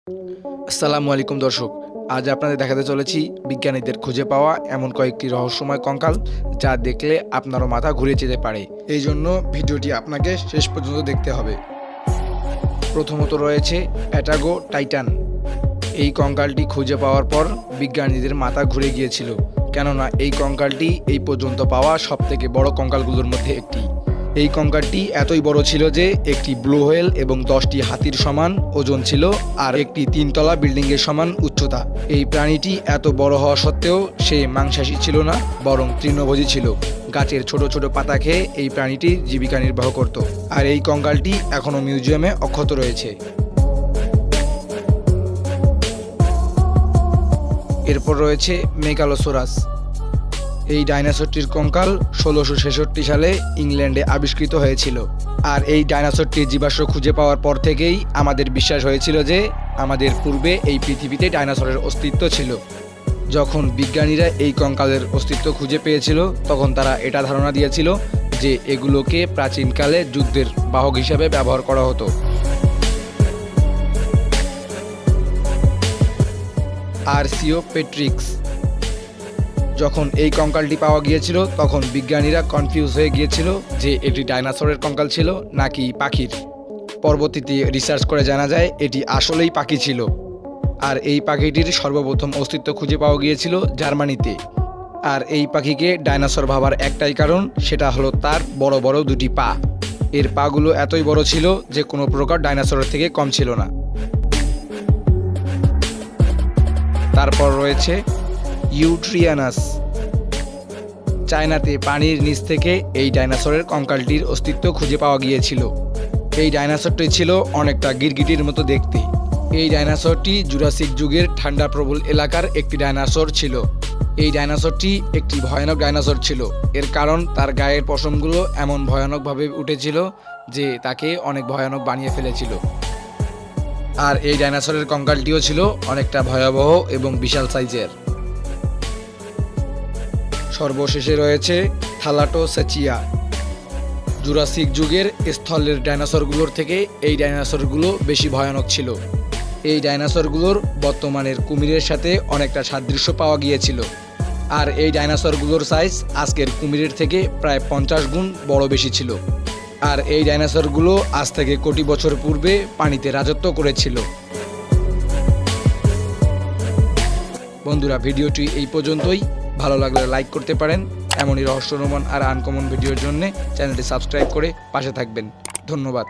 আসসালামু আলাইকুম দর্শক, আজ আপনাদের দেখাতে চলেছি বিজ্ঞানীদের খুঁজে পাওয়া এমন কয়েকটি রহস্যময় কঙ্কাল যা দেখলে আপনারও মাথা ঘুরে যেতে পারে। এই জন্য ভিডিওটি আপনাকে শেষ পর্যন্ত দেখতে হবে। প্রথমত রয়েছে অ্যাটাগো টাইটান। এই কঙ্কালটি খুঁজে পাওয়ার পর বিজ্ঞানীদের মাথা ঘুরে গিয়েছিল, কেননা এই কঙ্কালটি এই পর্যন্ত পাওয়া সবথেকে বড় কঙ্কালগুলোর মধ্যে একটি। এই কঙ্কালটি এতই বড় ছিল যে একটি ব্লু হোয়েল এবং 10টি হাতির সমান ওজন ছিল, আর একটি 3তলা বিল্ডিংয়ের সমান উচ্চতা। এই প্রাণীটি এত বড় হওয়া সত্ত্বেও সে মাংসাশী ছিল না, বরং তৃণভোজী ছিল। গাছের ছোট ছোট পাতা খেয়ে এই প্রাণীটি জীবিকা নির্বাহ করত, আর এই কঙ্কালটি এখনও মিউজিয়ামে অক্ষত রয়েছে। এরপর রয়েছে মেগালোসোরাস। এই ডাইনোসরটির কঙ্কাল 1666 সালে ইংল্যান্ডে আবিষ্কৃত হয়েছিল। আর এই ডাইনোসরটির জীবাশ্ম খুঁজে পাওয়ার পর থেকেই আমাদের বিশ্বাস হয়েছিল যে আমাদের পূর্বে এই পৃথিবীতে ডাইনোসরের অস্তিত্ব ছিল। যখন বিজ্ঞানীরা এই কঙ্কালের অস্তিত্ব খুঁজে পেয়েছিল, তখন তারা এটা ধারণা দিয়েছিল যে এগুলোকে প্রাচীনকালে যুদ্ধের বাহক হিসাবে ব্যবহার করা হতো। আরসিওপেট্রিক্স। যখন এই কঙ্কালটি পাওয়া গিয়েছিল তখন বিজ্ঞানীরা কনফিউজ হয়ে গিয়েছিল যে এটি ডাইনোসরের কঙ্কাল ছিল নাকি পাখির। পরবর্তীতে রিসার্চ করে জানা যায় এটি আসলেই পাখি ছিল। আর এই পাখিটির সর্বপ্রথম অস্তিত্ব খুঁজে পাওয়া গিয়েছিল জার্মানিতে। আর এই পাখিকে ডাইনোসর ভাবার একটাই কারণ, সেটা হলো তার বড় বড় দুটি পা। এর পাগুলো এতই বড় ছিল যে কোনো প্রকার ডাইনোসরের থেকে কম ছিল না। তারপর রয়েছে ইউট্রিয়ানাস। চায়নাতে পানির নিচ থেকে এই ডাইনোসরের কঙ্কালটির অস্তিত্ব খুঁজে পাওয়া গিয়েছিল। এই ডাইনোসরটি ছিল অনেকটা গিরগিটির মতো দেখতে। এই ডাইনোসরটি জুরাসিক যুগের ঠান্ডা প্রবল এলাকার একটি ডাইনোসর ছিল। এই ডাইনোসরটি একটি ভয়ানক ডাইনোসর ছিল। এর কারণ তার গায়ের পশমগুলো এমন ভয়ানকভাবে উঠেছিল যে তাকে অনেক ভয়ানক বানিয়ে ফেলেছিল। আর এই ডাইনোসরের কঙ্কালটিও ছিল অনেকটা ভয়াবহ এবং বিশাল সাইজের। সর্বশেষে রয়েছে থ্যালাটোসেচিয়া। জুরাসিক যুগের স্থলের ডাইনোসরগুলোর থেকে এই ডাইনোসরগুলো বেশি ভয়ানক ছিল। এই ডাইনোসরগুলোর বর্তমানের কুমিরের সাথে অনেকটা সাদৃশ্য পাওয়া গিয়েছিল। আর এই ডাইনোসরগুলোর সাইজ আজকের কুমিরের থেকে প্রায় 50 গুণ বড় বেশি ছিল। আর এই ডাইনোসরগুলো আজ থেকে কোটি বছর পূর্বে পানিতে রাজত্ব করেছিল। বন্ধুরা, ভিডিওটি এই পর্যন্তই। ভালো লাগলে লাইক করতে পারেন। এমনই রহস্যরোমান আর আনকমন ভিডিওর জন্য চ্যানেলটি সাবস্ক্রাইব করে পাশে থাকবেন। ধন্যবাদ।